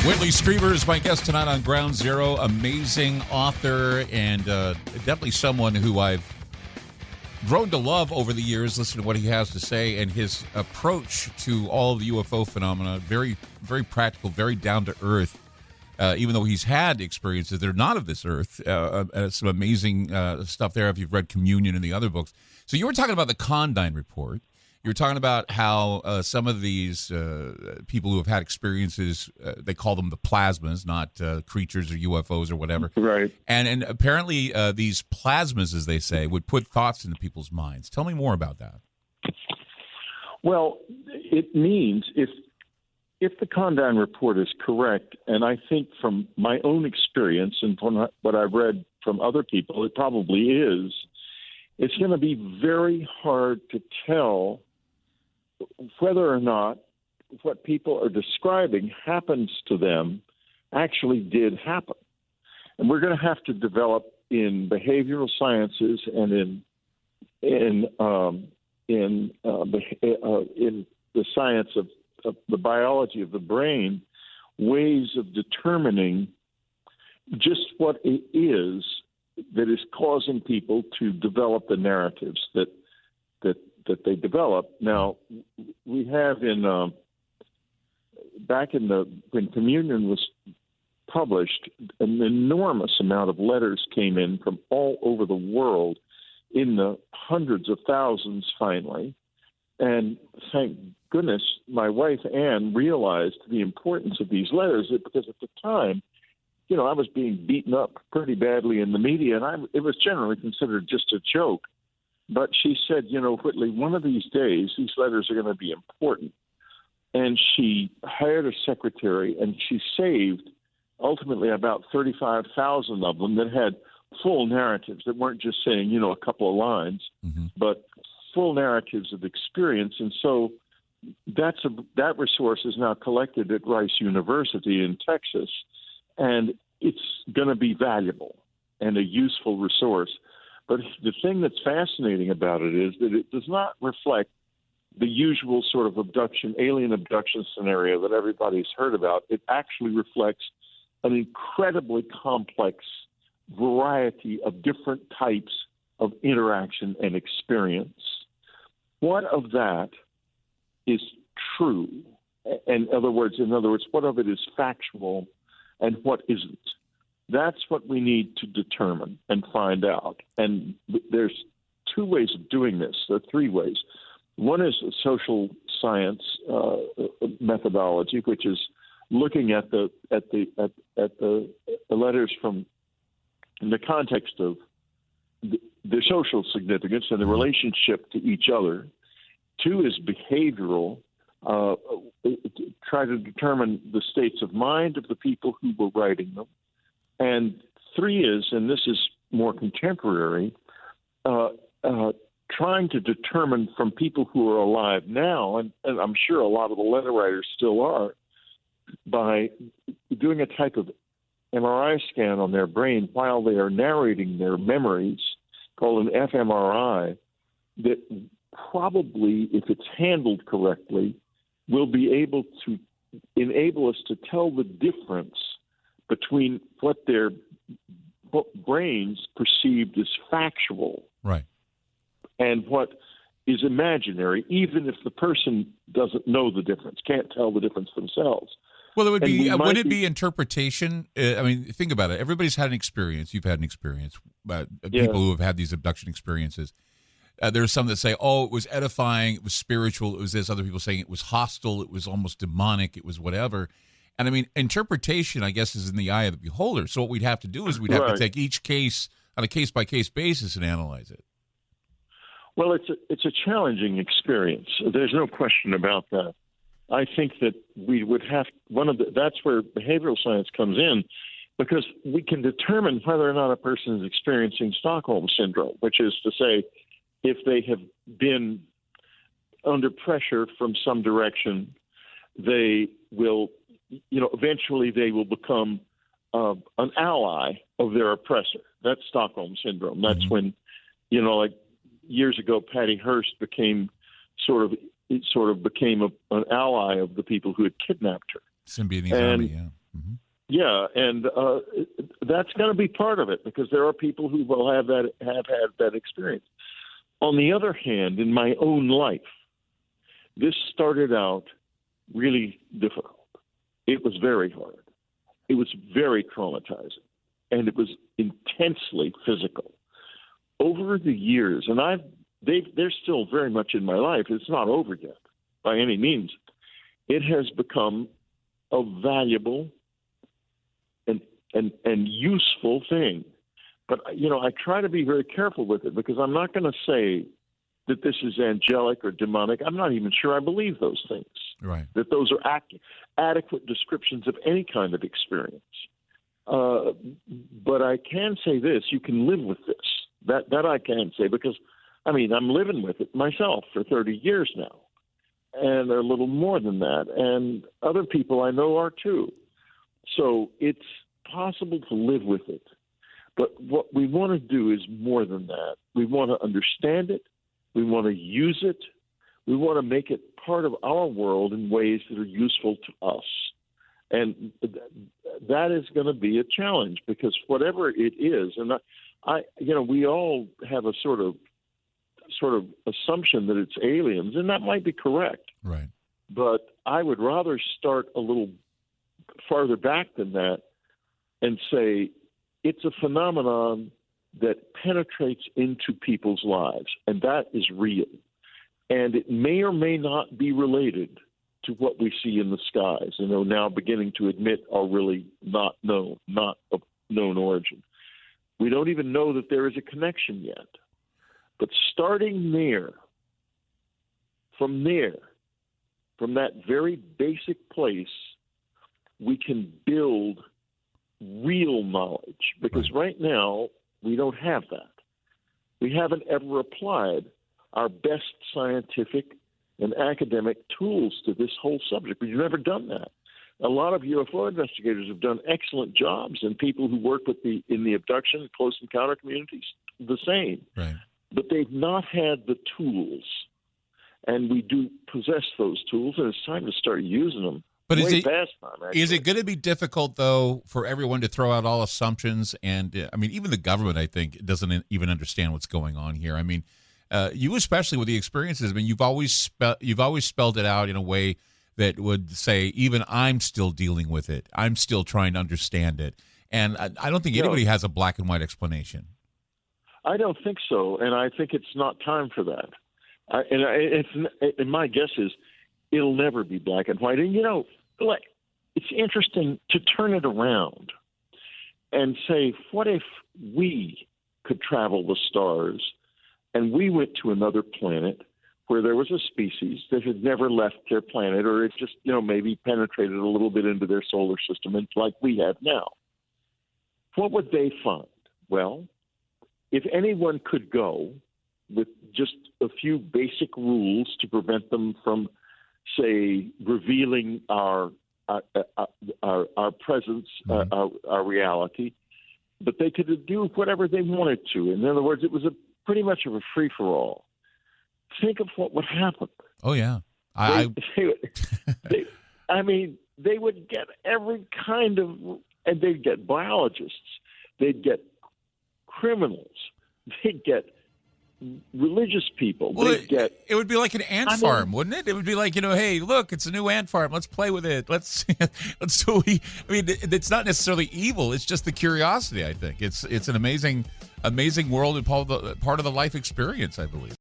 Whitley Strieber is my guest tonight on Ground Zero. Amazing author and definitely someone who I've grown to love over the years, listening to what he has to say and his approach to all of the UFO phenomena. Very, very practical, very down to earth. Even though he's had experiences that are not of this earth, some amazing stuff there if you've read Communion and the other books. So you were talking about the Condign Report. You were talking about how some of these people who have had experiences, they call them the plasmas, not creatures or UFOs or whatever. Right. And apparently these plasmas, as they say, would put thoughts into people's minds. Tell me more about that. Well, it means if the Condign Report is correct, and I think from my own experience and from what I've read from other people, it probably is, it's going to be very hard to tell whether or not what people are describing happens to them actually did happen. And we're going to have to develop in behavioral sciences and in the science of the biology of the brain, ways of determining just what it is that is causing people to develop the narratives that they develop. Now, we have when Communion was published, an enormous amount of letters came in from all over the world, in the hundreds of thousands finally. And thank goodness my wife, Ann, realized the importance of these letters, because at the time, I was being beaten up pretty badly in the media, and it was generally considered just a joke. But she said, Whitley, one of these days, these letters are going to be important. And she hired a secretary, and she saved ultimately about 35,000 of them that had full narratives that weren't just saying, a couple of lines, but full narratives of experience. And so that resource is now collected at Rice University in Texas, and it's going to be valuable and a useful resource. But the thing that's fascinating about it is that it does not reflect the usual sort of alien abduction scenario that everybody's heard about. It actually reflects an incredibly complex variety of different types of interaction and experience. What of that is true? In other words, what of it is factual and what isn't? That's what we need to determine and find out. And there's two ways of doing this. There are three ways. One is a social science methodology, which is looking at the letters from in the context of the social significance and the relationship to each other. Two is behavioral. Try to determine the states of mind of the people who were writing them. And three is, and this is more contemporary, trying to determine from people who are alive now, and I'm sure a lot of the letter writers still are, by doing a type of MRI scan on their brain while they are narrating their memories, called an fMRI, that probably, if it's handled correctly, will be able to enable us to tell the difference between what their brains perceived as factual, right, and what is imaginary, even if the person doesn't know the difference, can't tell the difference themselves. Well, would it be interpretation? I mean, think about it. Everybody's had an experience. You've had an experience. People who have had these abduction experiences. There's some that say, oh, it was edifying, it was spiritual, it was this. Other people saying it was hostile, it was almost demonic, it was whatever. And I mean, interpretation, I guess, is in the eye of the beholder. So what we'd have to do is we'd have to take each case on a case-by-case basis and analyze it. Well, it's a challenging experience. There's no question about that. I think that we would have that's where behavioral science comes in, because we can determine whether or not a person is experiencing Stockholm syndrome, which is to say, if they have been under pressure from some direction, they will, eventually they will become an ally of their oppressor. That's Stockholm syndrome. That's when, like years ago, Patty Hearst became sort of became an ally of the people who had kidnapped her. Symbionese army, yeah. Mm-hmm. Yeah, and that's going to be part of it because there are people who will have had that experience. On the other hand, in my own life, this started out really difficult. It was very hard. It was very traumatizing, and it was intensely physical. Over the years, and they're still very much in my life. It's not over yet by any means. It has become a valuable and useful thing. But, I try to be very careful with it because I'm not going to say that this is angelic or demonic. I'm not even sure I believe those things. Right. That those are adequate descriptions of any kind of experience. But I can say this, you can live with this. That I can say because, I'm living with it myself for 30 years now. And a little more than that. And other people I know are too. So it's possible to live with it. But what we want to do is more than that. We want to understand it. We want to use it. We want to make it part of our world in ways that are useful to us. And that is going to be a challenge because whatever it is, and we all have a sort of assumption that it's aliens, and that might be correct. Right. But I would rather start a little farther back than that and say it's a phenomenon that penetrates into people's lives, and that is real. And it may or may not be related to what we see in the skies, now beginning to admit are really not of known origin. We don't even know that there is a connection yet. But starting from that very basic place, we can build real knowledge because right now we don't have that. We haven't ever applied our best scientific and academic tools to this whole subject. We've never done that. A lot of UFO investigators have done excellent jobs, and people who work in the abduction, close encounter communities, the same. Right. But they've not had the tools, and we do possess those tools, and it's time to start using them. But Way past time, actually. Is it going to be difficult, though, for everyone to throw out all assumptions? And, even the government, I think, doesn't even understand what's going on here. You especially with the experiences, you've always spelled it out in a way that would say, even I'm still dealing with it. I'm still trying to understand it. And I don't think anybody has a black and white explanation. I don't think so, and I think it's not time for that. And my guess is it'll never be black and white. And, it's interesting to turn it around and say, what if we could travel the stars and we went to another planet where there was a species that had never left their planet, or it just, maybe penetrated a little bit into their solar system like we have now? What would they find? Well, if anyone could go with just a few basic rules to prevent them from, say, revealing our presence, our reality, but they could do whatever they wanted to. In other words, it was pretty much of a free-for-all. Think of what would happen. Oh, yeah. They would get every kind of, and they'd get biologists, they'd get criminals, they'd get religious people. Well, it would be like an ant farm, wouldn't it? It would be like, hey, look, it's a new ant farm. Let's play with it. Let's it's not necessarily evil. It's just the curiosity, I think. It's an amazing world and part of the life experience, I believe.